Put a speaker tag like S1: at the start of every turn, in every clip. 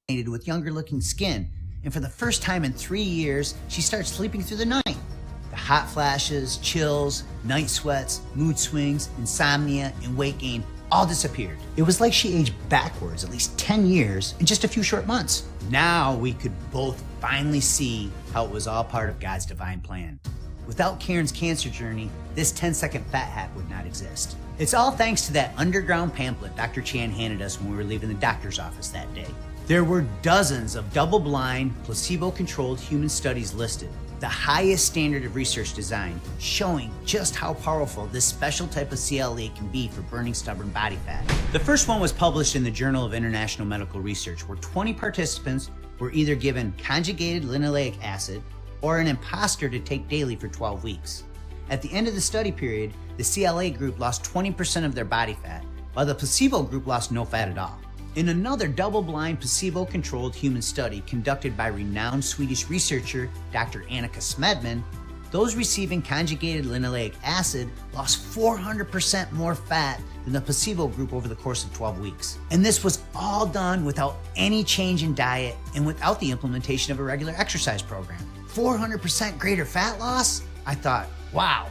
S1: with younger looking skin, and for the first time in 3 years, she starts sleeping through the night. The hot flashes, chills, night sweats, mood swings, insomnia, and weight gain all disappeared. It was like she aged backwards at least 10 years in just a few short months. Now we could both finally see how it was all part of God's divine plan. Without Karen's cancer journey, this 10-second fat hack would not exist. It's all thanks to that underground pamphlet Dr. Chan handed us when we were leaving the doctor's office that day. There were dozens of double-blind, placebo-controlled human studies listed, the highest standard of research design, showing just how powerful this special type of CLA can be for burning stubborn body fat. The first one was published in the Journal of International Medical Research, where 20 participants were either given conjugated linoleic acid or an imposter to take daily for 12 weeks. At the end of the study period, the CLA group lost 20% of their body fat, while the placebo group lost no fat at all. In another double-blind, placebo-controlled human study conducted by renowned Swedish researcher Dr. Annika Smedman, those receiving conjugated linoleic acid lost 400% more fat than the placebo group over the course of 12 weeks. And this was all done without any change in diet and without the implementation of a regular exercise program. 400% greater fat loss? I thought, wow,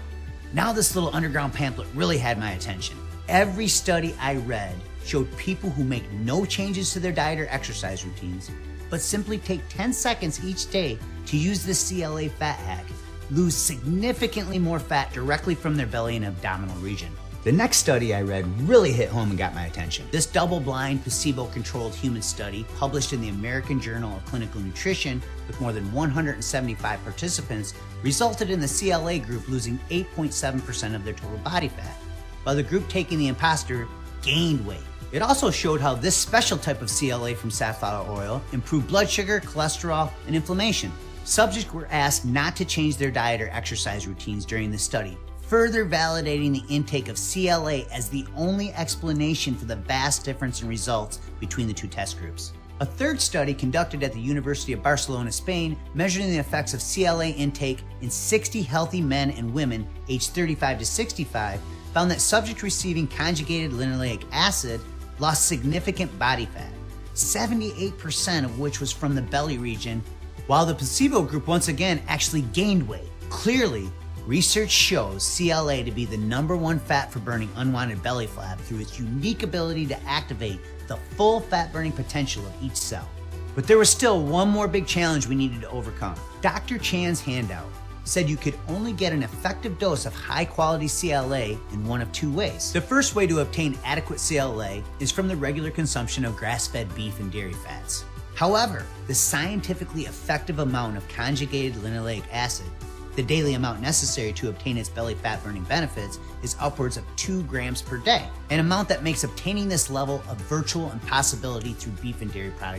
S1: now this little underground pamphlet really had my attention. Every study I read showed people who make no changes to their diet or exercise routines, but simply take 10 seconds each day to use this CLA fat hack, lose significantly more fat directly from their belly and abdominal region. The next study I read really hit home and got my attention. This double-blind, placebo-controlled human study, published in the American Journal of Clinical Nutrition with more than 175 participants, resulted in the CLA group losing 8.7% of their total body fat, while the group taking the imposter gained weight. It also showed how this special type of CLA from safflower oil improved blood sugar, cholesterol, and inflammation. Subjects were asked not to change their diet or exercise routines during the study, further validating the intake of CLA as the only explanation for the vast difference in results between the two test groups. A third study conducted at the University of Barcelona, Spain, measuring the effects of CLA intake in 60 healthy men and women aged 35 to 65, found that subjects receiving conjugated linoleic acid lost significant body fat, 78% of which was from the belly region, while the placebo group once again actually gained weight. Clearly, research shows CLA to be the #1 fat for burning unwanted belly fat through its unique ability to activate the full fat burning potential of each cell. But there was still one more big challenge we needed to overcome. Dr. Chan's handout said you could only get an effective dose of high-quality CLA in one of two ways. The first way to obtain adequate CLA is from the regular consumption of grass-fed beef and dairy fats. However, the scientifically effective amount of conjugated linoleic acid, the daily amount necessary to obtain its belly fat-burning benefits, is upwards of 2 grams per day, an amount that makes obtaining this level a virtual impossibility through beef and dairy products.